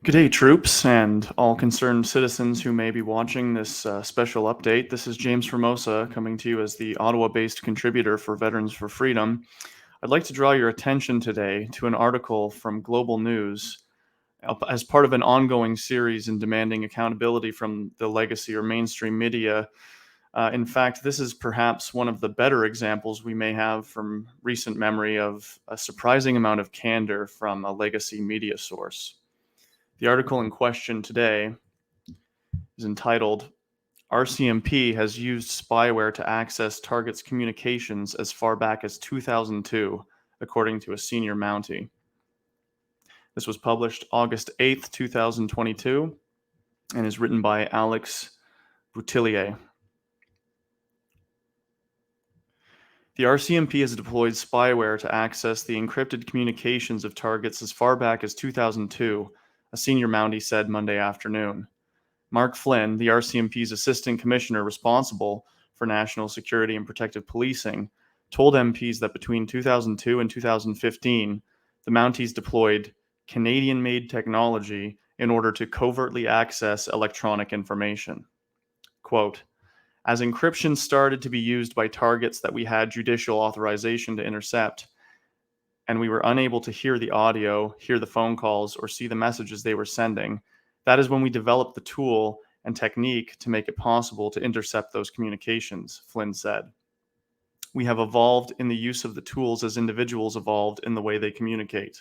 G'day, troops, and all concerned citizens who may be watching this special update. This is James Formosa coming to you as the Ottawa based contributor for Veterans for Freedom. I'd like to draw your attention today to an article from Global News as part of an ongoing series in demanding accountability from the legacy or mainstream media. In fact, this is perhaps one of the better examples we may have from recent memory of a surprising amount of candor from a legacy media source. The article in question today is entitled RCMP has used spyware to access targets' communications as far back as 2002, according to a senior Mountie. This was published August 8th, 2022, and is written by Alex Boutillier. The RCMP has deployed spyware to access the encrypted communications of targets as far back as 2002, a senior Mountie said Monday afternoon. Mark Flynn, the RCMP's assistant commissioner responsible for national security and protective policing, told MPs that between 2002 and 2015, the Mounties deployed Canadian-made technology in order to covertly access electronic information. Quote, as encryption started to be used by targets that we had judicial authorization to intercept, and we were unable to hear the audio, hear the phone calls, or see the messages they were sending, that is when we developed the tool and technique to make it possible to intercept those communications, Flynn said. We have evolved in the use of the tools as individuals evolved in the way they communicate.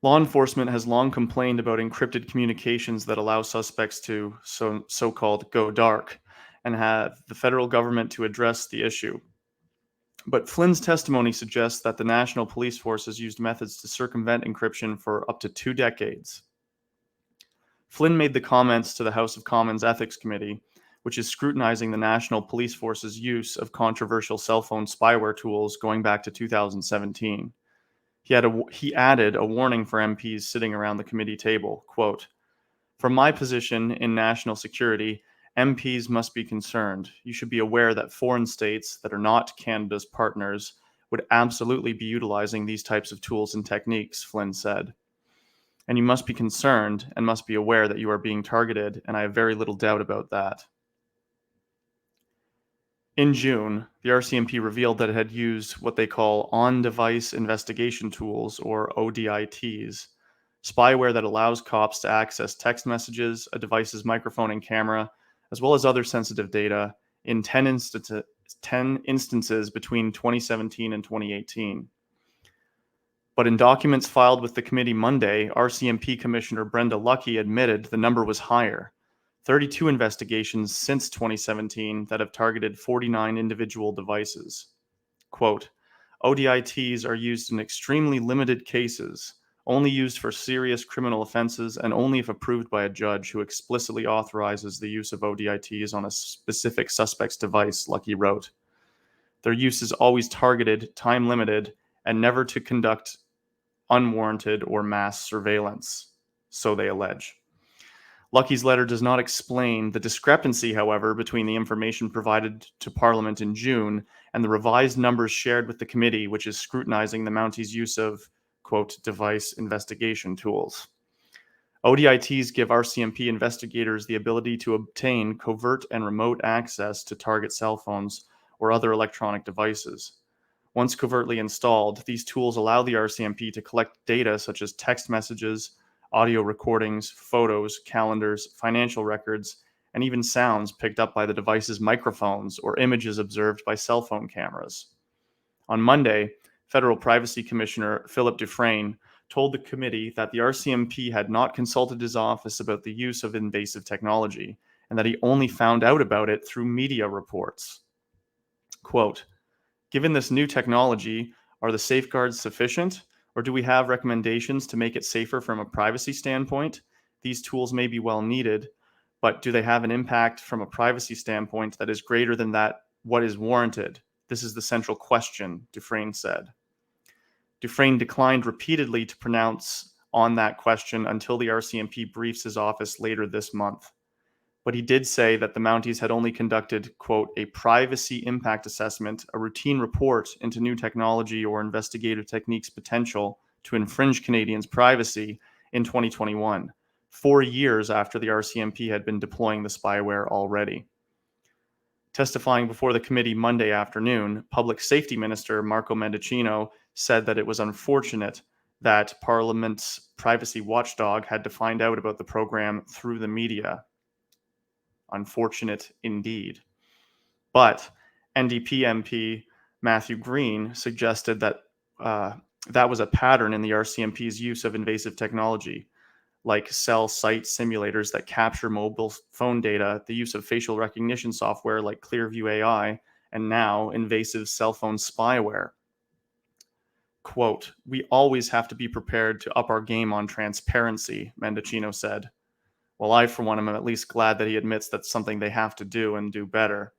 Law enforcement has long complained about encrypted communications that allow suspects to so-called go dark and have the federal government to address the issue. But Flynn's testimony suggests that the National Police Force has used methods to circumvent encryption for up to 2 decades. Flynn made the comments to the House of Commons Ethics Committee, which is scrutinizing the National Police Force's use of controversial cell phone spyware tools going back to 2017. He added a warning for MPs sitting around the committee table, quote, from my position in national security, MPs must be concerned. You should be aware that foreign states that are not Canada's partners would absolutely be utilizing these types of tools and techniques, Flynn said. And you must be concerned and must be aware that you are being targeted, and I have very little doubt about that. In June, the RCMP revealed that it had used what they call on-device investigation tools, or ODITs, spyware that allows cops to access text messages, a device's microphone and camera, as well as other sensitive data in 10 instances between 2017 and 2018. But in documents filed with the committee Monday, RCMP Commissioner Brenda Lucki admitted the number was higher. 32 investigations since 2017 that have targeted 49 individual devices. Quote, ODITs are used in extremely limited cases, only used for serious criminal offenses and only if approved by a judge who explicitly authorizes the use of ODITs on a specific suspect's device, Lucki wrote. Their use is always targeted, time-limited, and never to conduct unwarranted or mass surveillance, so they allege. Lucki's letter does not explain the discrepancy, however, between the information provided to Parliament in June and the revised numbers shared with the committee, which is scrutinizing the Mountie's use of, quote, device investigation tools. ODITs give RCMP investigators the ability to obtain covert and remote access to target cell phones or other electronic devices. Once covertly installed, these tools allow the RCMP to collect data such as text messages, audio recordings, photos, calendars, financial records, and even sounds picked up by the device's microphones or images observed by cell phone cameras. On Monday, Federal Privacy Commissioner Philip Dufresne told the committee that the RCMP had not consulted his office about the use of invasive technology and that he only found out about it through media reports. Quote, given this new technology, are the safeguards sufficient? Or do we have recommendations to make it safer from a privacy standpoint? These tools may be well needed, but do they have an impact from a privacy standpoint that is greater than that what is warranted? This is the central question, Dufresne said. Dufresne declined repeatedly to pronounce on that question until the RCMP briefs his office later this month. But he did say that the Mounties had only conducted, quote, a privacy impact assessment, a routine report into new technology or investigative techniques potential to infringe Canadians' privacy in 2021, 4 years after the RCMP had been deploying the spyware already. Testifying before the committee Monday afternoon, Public Safety Minister Marco Mendicino said that it was unfortunate that Parliament's privacy watchdog had to find out about the program through the media. Unfortunate indeed. But NDP MP Matthew Green suggested that that was a pattern in the RCMP's use of invasive technology, like cell site simulators that capture mobile phone data, the use of facial recognition software like Clearview AI, and now invasive cell phone spyware. Quote, "We always have to be prepared to up our game on transparency," Mendicino said. Well, I, for one, am at least glad that he admits that's something they have to do and do better.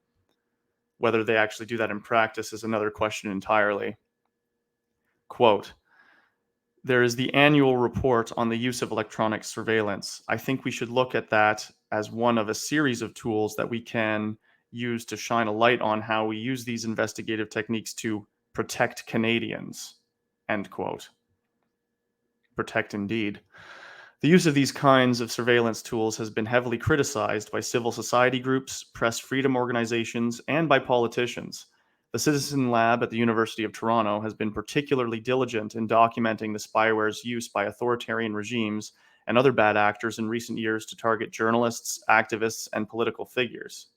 Whether they actually do that in practice is another question entirely. Quote, "There is the annual report on the use of electronic surveillance. I think we should look at that as one of a series of tools that we can use to shine a light on how we use these investigative techniques to protect Canadians." End quote. Protect indeed. The use of these kinds of surveillance tools has been heavily criticized by civil society groups, press freedom organizations, and by politicians. The Citizen Lab at the University of Toronto has been particularly diligent in documenting the spyware's use by authoritarian regimes and other bad actors in recent years to target journalists, activists, and political figures.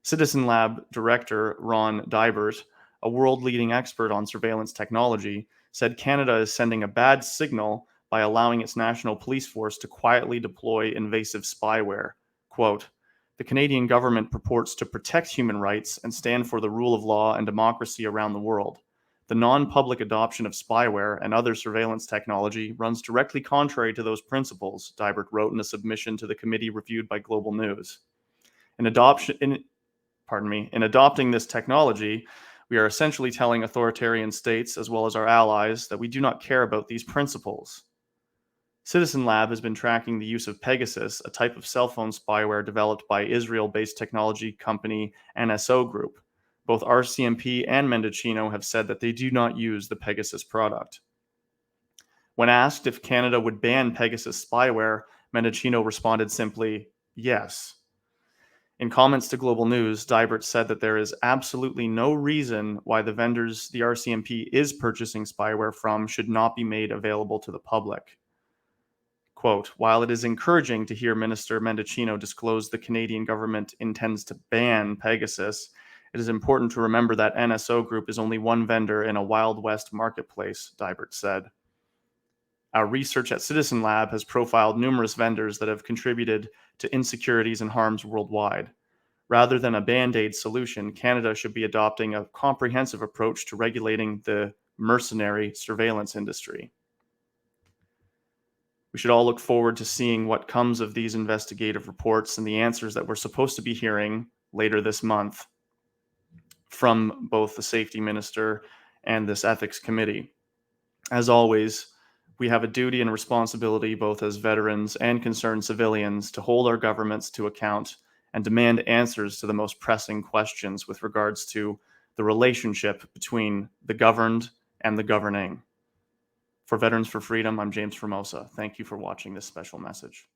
Citizen Lab director Ron Dybert, a world-leading expert on surveillance technology, said Canada is sending a bad signal by allowing its national police force to quietly deploy invasive spyware. Quote, "The Canadian government purports to protect human rights and stand for the rule of law and democracy around the world. The non-public adoption of spyware and other surveillance technology runs directly contrary to those principles," Dybert wrote in a submission to the committee reviewed by Global News. In adopting this technology, we are essentially telling authoritarian states, as well as our allies, that we do not care about these principles. Citizen Lab has been tracking the use of Pegasus, a type of cell phone spyware developed by Israel-based technology company NSO Group. Both RCMP and Mendicino have said that they do not use the Pegasus product. When asked if Canada would ban Pegasus spyware, Mendicino responded simply, "Yes." In comments to Global News, Dybert said that there is absolutely no reason why the vendors the RCMP is purchasing spyware from should not be made available to the public. Quote, "While it is encouraging to hear Minister Mendicino disclose the Canadian government intends to ban Pegasus, it is important to remember that NSO Group is only one vendor in a Wild West marketplace," Dybert said. Our research at Citizen Lab has profiled numerous vendors that have contributed to insecurities and harms worldwide. Rather than a band-aid solution, Canada should be adopting a comprehensive approach to regulating the mercenary surveillance industry. We should all look forward to seeing what comes of these investigative reports and the answers that we're supposed to be hearing later this month from both the safety minister and this ethics committee. As always, we have a duty and responsibility, both as veterans and concerned civilians, to hold our governments to account and demand answers to the most pressing questions with regards to the relationship between the governed and the governing. For Veterans for Freedom, I'm James Formosa. Thank you for watching this special message.